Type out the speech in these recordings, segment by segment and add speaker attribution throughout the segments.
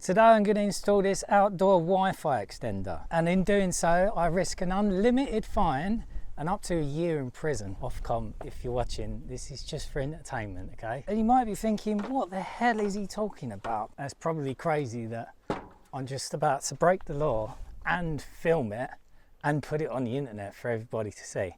Speaker 1: Today I'm going to install this outdoor Wi-Fi extender, and in doing so I risk an unlimited fine and up to a year in prison. Ofcom, if you're watching, this is just for entertainment, okay? And you might be thinking, what the hell is he talking about? That's probably crazy that I'm just about to break the law and film it and put it on the internet for everybody to see.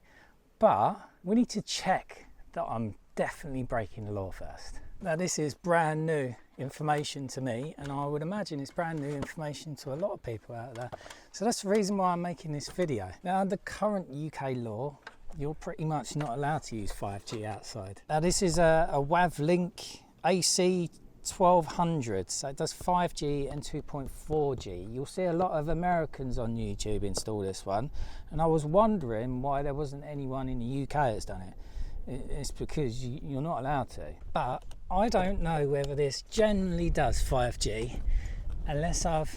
Speaker 1: But we need to check that I'm definitely breaking the law first. Now this is brand new information to me, and I would imagine it's brand new information to a lot of people out there. So that's the reason why I'm making this video. Now under current UK law, you're pretty much not allowed to use 5G outside. Now this is a WavLink AC 1200, so it does 5G and 2.4G. You'll see a lot of Americans on YouTube install this one, and I was wondering why there wasn't anyone in the UK that's done it. It's because you're not allowed to. But I don't know whether this generally does 5G unless I've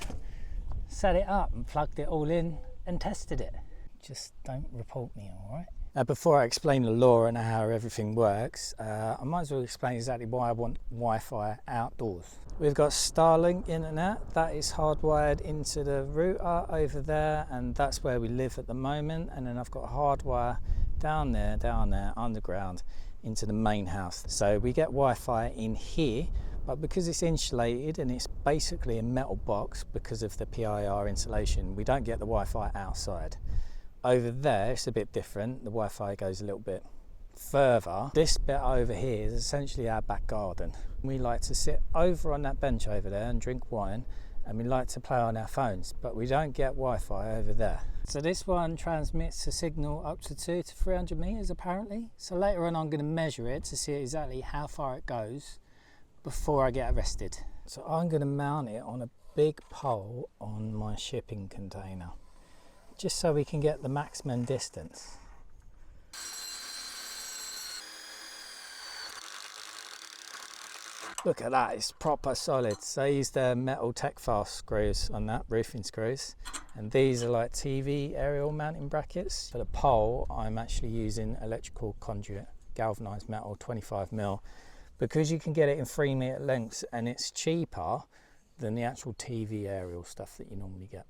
Speaker 1: set it up and plugged it all in and tested it. Just don't report me, all right? Now, before I explain the law and how everything works, I might as well explain exactly why I want Wi-Fi outdoors. We've got Starlink internet, that is hardwired into the router over there, and that's where we live at the moment. And then I've got hardwire down there, underground into the main house. So we get Wi-Fi in here, but because it's insulated and it's basically a metal box because of the PIR insulation, we don't get the Wi-Fi outside. Over there, it's a bit different. The Wi-Fi goes a little bit further. This bit over here is essentially our back garden. We like to sit over on that bench over there and drink wine, and we like to play on our phones, but we don't get Wi-Fi over there. So this one transmits a signal up to 200 to 300 meters apparently. So later on I'm going to measure it to see exactly how far it goes before I get arrested. So I'm going to mount it on a big pole on my shipping container, just so we can get the maximum distance. Look at that, it's proper solid. So I used the metal Tech-Fast screws on that, roofing screws. And these are like TV aerial mounting brackets. For the pole, I'm actually using electrical conduit, galvanized metal, 25mm, because you can get it in 3-meter lengths and it's cheaper than the actual TV aerial stuff that you normally get.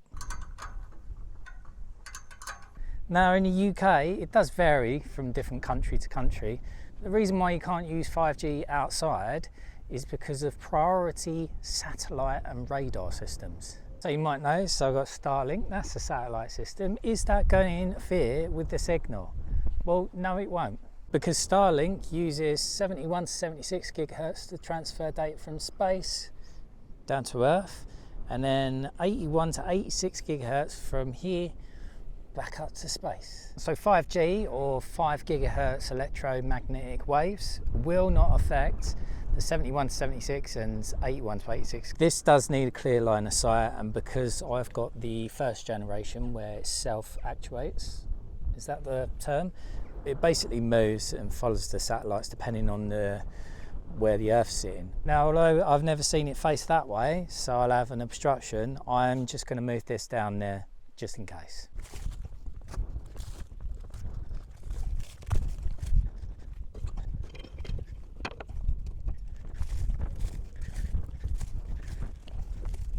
Speaker 1: Now in the UK, it does vary from different country to country. The reason why you can't use 5G outside is because of priority satellite and radar systems. So you might know, so I've got Starlink, that's a satellite system. Is that going to interfere with the signal? Well, no it won't, because Starlink uses 71 to 76 gigahertz to transfer data from space down to Earth, and then 81 to 86 gigahertz from here back up to space. So 5G or 5 gigahertz electromagnetic waves will not affect the 71 to 76 and 81 to 86. This does need a clear line of sight, and because I've got the first generation where it self-actuates, is that the term? It basically moves and follows the satellites depending on where the Earth's sitting. Now, although I've never seen it face that way, so I'll have an obstruction, I'm just going to move this down there just in case.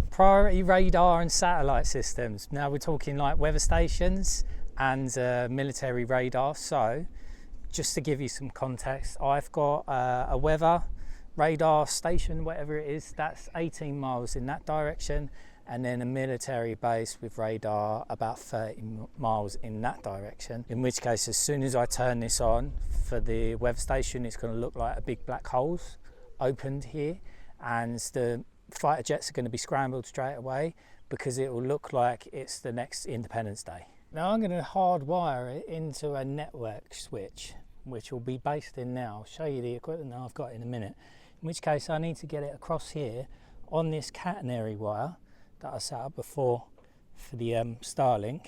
Speaker 1: Priority radar and satellite systems. Now we're talking like weather stations and military radar. So just to give you some context, I've got a weather radar station, whatever it is, that's 18 miles in that direction, and then a military base with radar about 30 miles in that direction. In which case, as soon as I turn this on for the weather station, it's going to look like a big black hole's opened here, and the fighter jets are going to be scrambled straight away because it will look like it's the next Independence Day. Now I'm going to hardwire it into a network switch, which will be based in now. I'll show you the equipment that I've got in a minute. In which case I need to get it across here on this catenary wire that I set up before for the Starlink.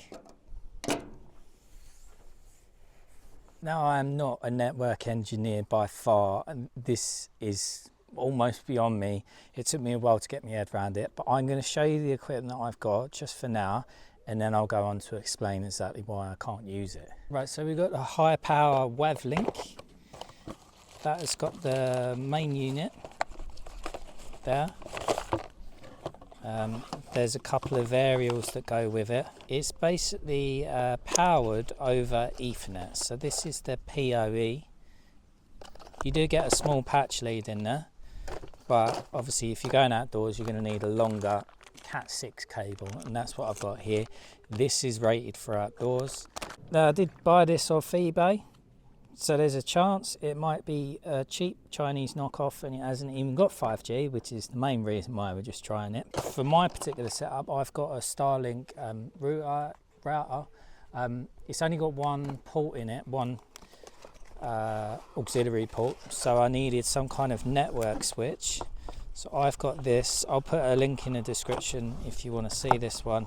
Speaker 1: Now I am not a network engineer by far, and this is almost beyond me. It took me a while to get my head around it, but I'm going to show you the equipment that I've got just for now, and then I'll go on to explain exactly why I can't use it. Right, so we've got the high power WavLink. That has got the main unit there. There's a couple of aerials that go with it. It's basically powered over Ethernet. So this is the PoE. You do get a small patch lead in there, but obviously if you're going outdoors, you're going to need a longer Cat6 cable, and that's what I've got here. This is rated for outdoors. Now, I did buy this off eBay, so there's a chance it might be a cheap Chinese knockoff and it hasn't even got 5G, which is the main reason why we're just trying it. For my particular setup, I've got a Starlink router. It's only got one port in it, one auxiliary port, so I needed some kind of network switch. So I've got this. I'll put a link in the description if you want to see this one.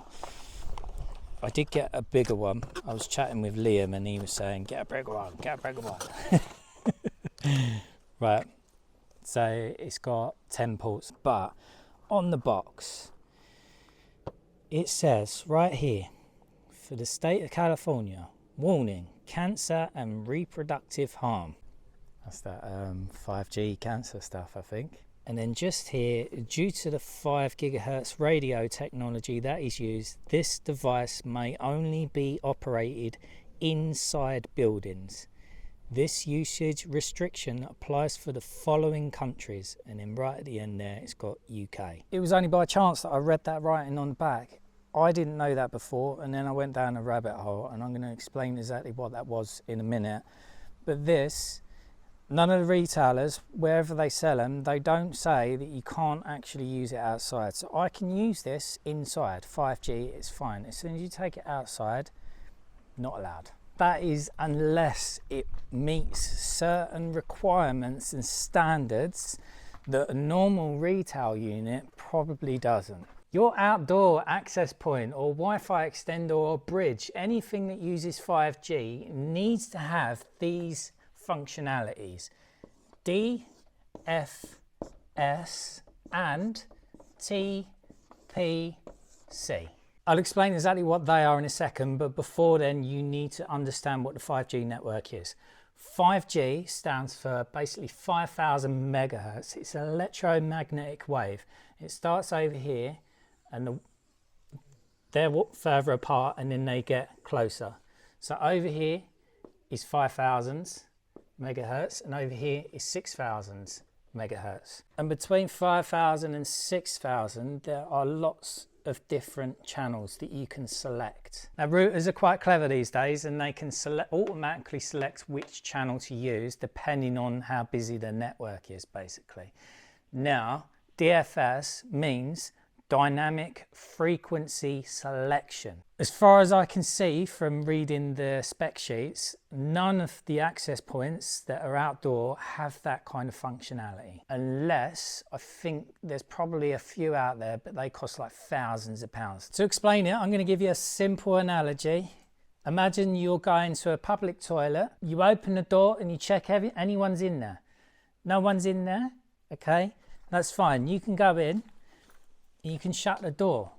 Speaker 1: I did get a bigger one. I was chatting with Liam and he was saying, get a bigger one, get a bigger one. Right, so it's got 10 ports, but on the box, it says right here, for the state of California, warning, cancer and reproductive harm. That's that 5G cancer stuff, I think. And then just here, due to the 5 gigahertz radio technology that is used, this device may only be operated inside buildings. This usage restriction applies for the following countries. And then right at the end there, it's got UK. It was only by chance that I read that writing on the back. I didn't know that before, and then I went down a rabbit hole, and I'm going to explain exactly what that was in a minute. But this, none of the retailers, wherever they sell them, they don't say that you can't actually use it outside. So I can use this inside. 5G, it's fine. As soon as you take it outside, not allowed. That is unless it meets certain requirements and standards that a normal retail unit probably doesn't. Your outdoor access point or Wi-Fi extender or bridge, anything that uses 5G needs to have these functionalities: D, F, S and TPC. I'll explain exactly what they are in a second, but before then you need to understand what the 5G network is. 5G stands for basically 5,000 megahertz. It's an electromagnetic wave. It starts over here and they're further apart and then they get closer. So over here is 5,000 megahertz and over here is 6,000 megahertz. And between 5,000 and 6,000 there are lots of different channels that you can select. Now routers are quite clever these days and they can automatically select which channel to use depending on how busy the network is basically. Now DFS means dynamic frequency selection. As far as I can see from reading the spec sheets, none of the access points that are outdoor have that kind of functionality, unless I think there's probably a few out there, but they cost like thousands of pounds. To explain it, I'm going to give you a simple analogy. Imagine you're going to a public toilet, you open the door and you check anyone's in there. No one's in there, okay, that's fine. You can go in, you can shut the door,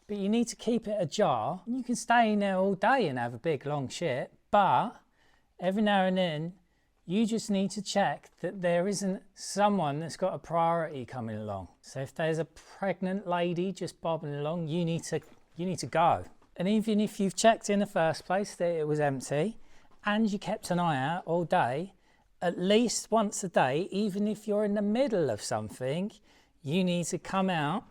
Speaker 1: but you need to keep it ajar. You can stay in there all day and have a big long shit, but every now and then you just need to check that there isn't someone that's got a priority coming along. So if there's a pregnant lady just bobbing along, you need to go. And even if you've checked in the first place that it was empty and you kept an eye out all day, at least once a day, even if you're in the middle of something, you need to come out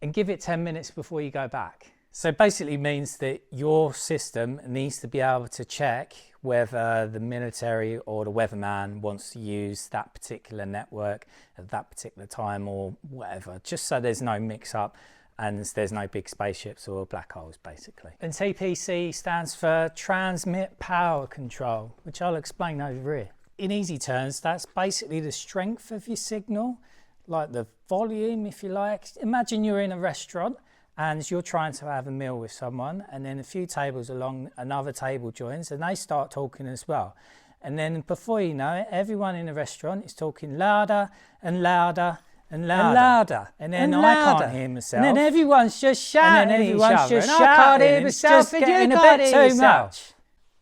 Speaker 1: and give it 10 minutes before you go back. So basically means that your system needs to be able to check whether the military or the weatherman wants to use that particular network at that particular time or whatever, just so there's no mix up and there's no big spaceships or black holes basically. And TPC stands for Transmit Power Control, which I'll explain over here. In easy terms, that's basically the strength of your signal, like the volume, if you like. Imagine you're in a restaurant and you're trying to have a meal with someone, and then a few tables along another table joins and they start talking as well. And then before you know it, everyone in the restaurant is talking louder and louder and louder and louder. And then I can't hear myself. And then everyone's just shouting at each other. And I can't hear myself, and you can't hear yourself.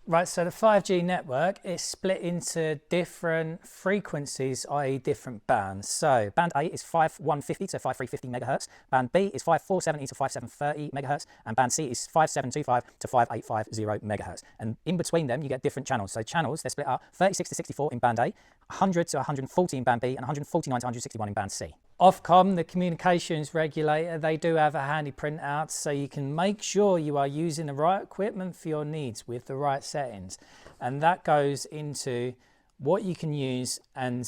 Speaker 1: Right, so the 5G network is split into different frequencies, i.e. different bands. So band A is 5150 to 5350 megahertz, band B is 547E to 5730 megahertz, and band C is 5725 to 5850 megahertz. And in between them, you get different channels. So channels, they're split up 36 to 64 in band A, 100 to 140 in band B, and 149 to 161 in band C. Ofcom, the communications regulator, they do have a handy printout so you can make sure you are using the right equipment for your needs with the right settings. And that goes into what you can use and,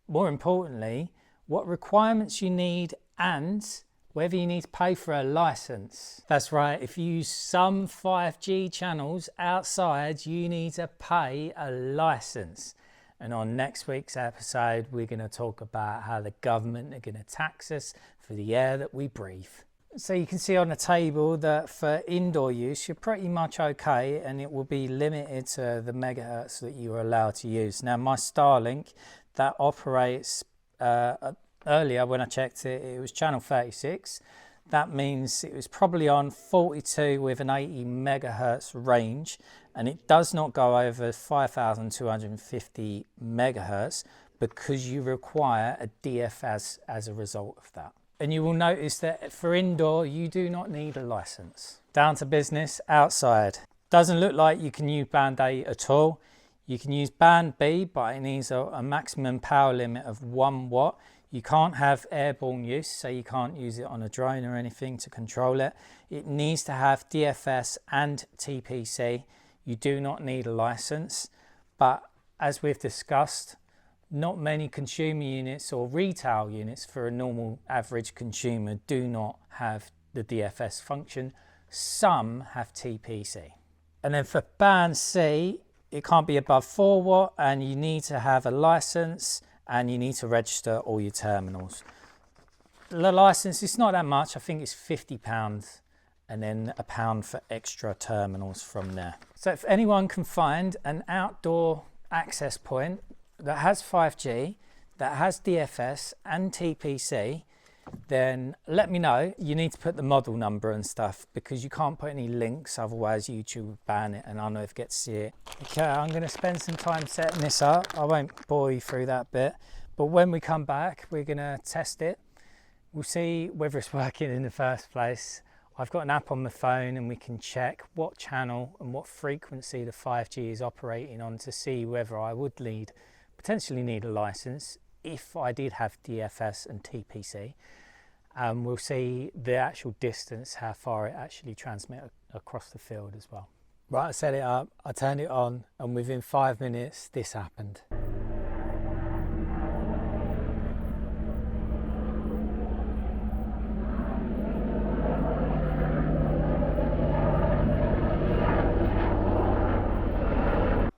Speaker 1: more importantly, what requirements you need and whether you need to pay for a license. That's right, if you use some 5G channels outside, you need to pay a license. And on next week's episode, we're going to talk about how the government are going to tax us for the air that we breathe. So you can see on the table that for indoor use, you're pretty much okay, and it will be limited to the megahertz that you are allowed to use. Now, my Starlink, that operates, earlier when I checked it, it was channel 36. That means it was probably on 42 with an 80 megahertz range, and it does not go over 5,250 megahertz because you require a DFS as a result of that. And you will notice that for indoor, you do not need a license. Down to business outside. Doesn't look like you can use band A at all. You can use band B, but it needs a maximum power limit of 1 watt. You can't have airborne use, so you can't use it on a drone or anything to control it. It needs to have DFS and TPC. You do not need a license, but as we've discussed, not many consumer units or retail units for a normal average consumer do not have the DFS function. Some have TPC. And then for band C, it can't be above 4 watt, and you need to have a license, and you need to register all your terminals. The license is not that much. I think it's £50 and then £1 for extra terminals from there. So if anyone can find an outdoor access point that has 5G, that has DFS and TPC, then let me know. You need to put the model number and stuff because you can't put any links, otherwise YouTube will ban it and I'll never get to see it. Okay, I'm going to spend some time setting this up. I won't bore you through that bit, but when we come back, we're going to test it. We'll see whether it's working in the first place. I've got an app on my phone and we can check what channel and what frequency the 5G is operating on to see whether I would potentially need a license if I did have DFS and TPC. We'll see the actual distance, how far it actually transmits across the field as well. Right, I set it up, I turned it on, and within 5 minutes, this happened.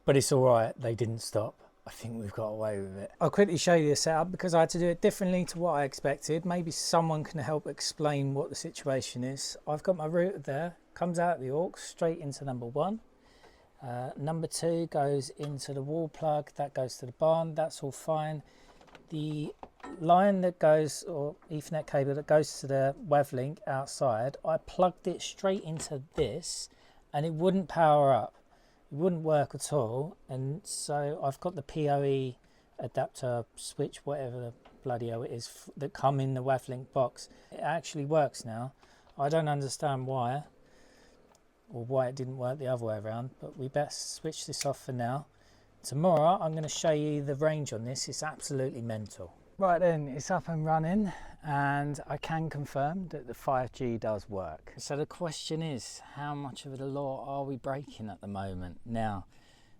Speaker 1: But it's all right, they didn't stop. I think we've got away with it. I'll quickly show you the setup because I had to do it differently to what I expected. Maybe someone can help explain what the situation is. I've got my router there, comes out the aux straight into number 1. Number 2 goes into the wall plug, that goes to the barn, that's all fine. The line that goes, or Ethernet cable that goes to the WavLink outside, I plugged it straight into this and it wouldn't power up. It wouldn't work at all, and so I've got the PoE adapter switch, whatever the bloody hell it is, that come in the WavLink box. It actually works now. I don't understand why, or why it didn't work the other way around, but we best switch this off for now. Tomorrow I'm going to show you the range on this. It's absolutely mental. Right then, it's up and running, and I can confirm that the 5G does work. So the question is, how much of the law are we breaking at the moment? Now,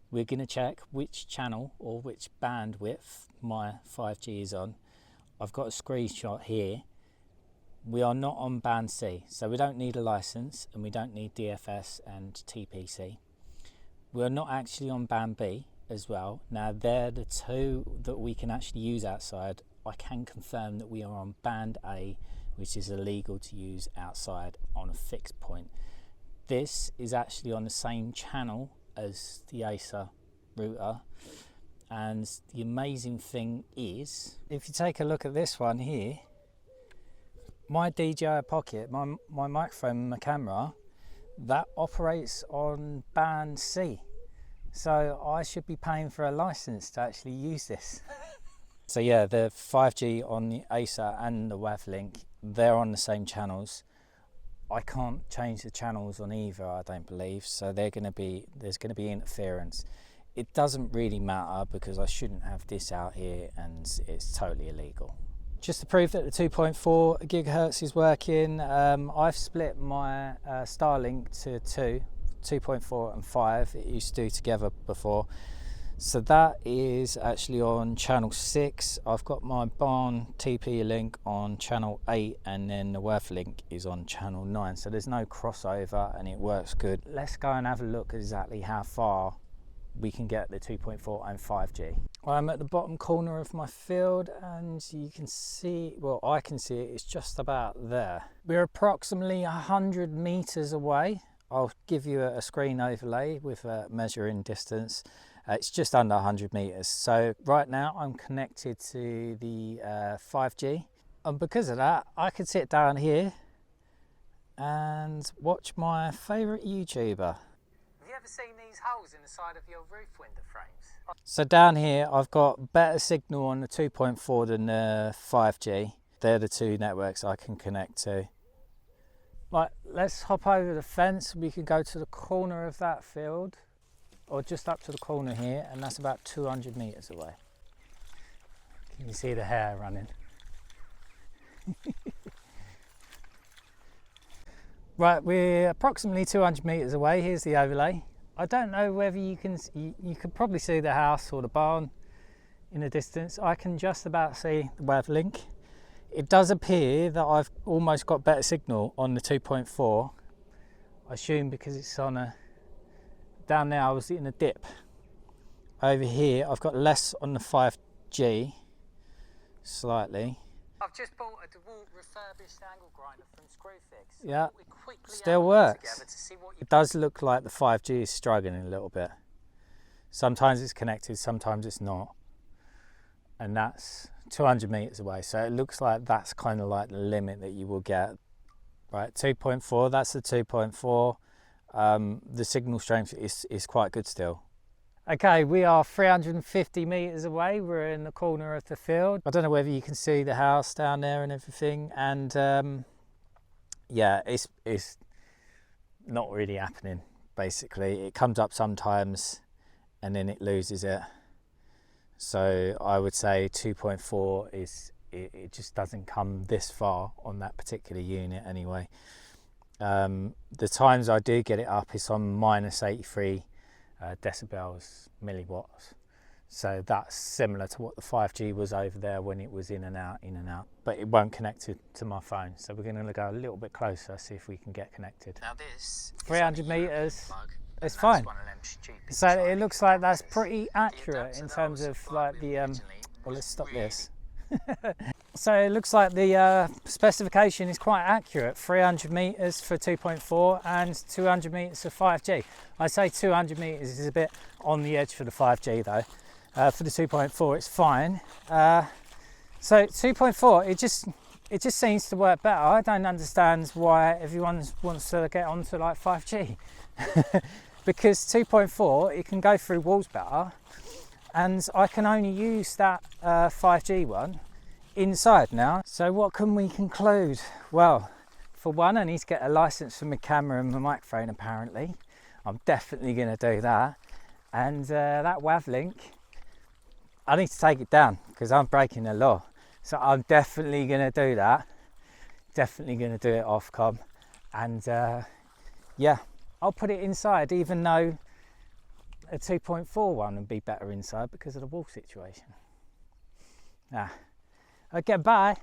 Speaker 1: we're going to check which channel or which bandwidth my 5G is on. I've got a screenshot here. We are not on band C, so we don't need a license and we don't need DFS and TPC. We're not actually on band B as well. Now they're the two that we can actually use outside. I can confirm that we are on band A, which is illegal to use outside on a fixed point. This is actually on the same channel as the Acer router, and the amazing thing is, if you take a look at this one here, my DJI Pocket, my microphone, my camera, that operates on band C. So I should be paying for a license to actually use this. So yeah, the 5G on the ASA and the WAV link, they're on the same channels. I can't change the channels on either, I don't believe, so there's going to be interference. It doesn't really matter because I shouldn't have this out here and it's totally illegal. Just to prove that the 2.4 gigahertz is working, I've split my Starlink to 2.4 and 5. It used to do together before. So that is actually on channel 6. I've got my barn TP link on channel 8 and then the WAV link is on channel 9. So there's no crossover and it works good. Let's go and have a look at exactly how far we can get the 2.4 and 5G. I'm at the bottom corner of my field and you can see, well, I can see it, it's just about there. We're approximately 100 meters away. I'll give you a screen overlay with a measuring distance. It's just under 100 meters. So right now I'm connected to the 5G. And because of that, I can sit down here and watch my favorite YouTuber. Have you ever seen these holes in the side of your roof window frames? So down here, I've got better signal on the 2.4 than the 5G. They're the two networks I can connect to. Right, let's hop over the fence. We can go to the corner of that field, or just up to the corner here, and that's about 200 meters away. Can you see the hair running? Right, we're approximately 200 meters away. Here's the overlay. I don't know whether you can probably see the house or the barn in the distance. I can just about see the WAV link. It does appear that I've almost got better signal on the 2.4. I assume because it's on a, down there I was in a dip. Over here I've got less on the 5G, slightly. I've just bought a DeWalt refurbished angle grinder from Screwfix. Yeah, still works. It does look like the 5G is struggling a little bit. Sometimes it's connected, sometimes it's not. And that's 200 meters away. So it looks like that's kind of like the limit that you will get. Right, 2.4, that's the 2.4. The signal strength is quite good still. Okay, we are 350 meters away. We're in the corner of the field. I don't know whether you can see the house down there and everything. And yeah, it's not really happening, basically. It comes up sometimes and then it loses it. So I would say 2.4 is, it just doesn't come this far on that particular unit anyway. The times I do get it up is on minus 83 decibels, milliwatts. So that's similar to what the 5G was over there when it was in and out, but it won't connect to my phone. So we're going to go a little bit closer, see if we can get connected. Now this 300 meters, it's fine. So it looks like that's pretty accurate in terms of like the, well, let's stop this. So it looks like the specification is quite accurate. 300 meters for 2.4 and 200 meters for 5G. I say 200 meters is a bit on the edge for the 5G though. For the 2.4 it's fine. So 2.4, it just seems to work better. I don't understand why everyone wants to get onto like 5G. Because 2.4, it can go through walls better, and I can only use that 5G one inside now. So what can we conclude? Well, for one, I need to get a license for my camera and my microphone apparently. I'm definitely going to do that. And that WAV link, I need to take it down because I'm breaking the law. So I'm definitely going to do that. Definitely going to do it off com. And yeah, I'll put it inside, even though a 2.4 one would be better inside because of the wall situation. Okay, bye.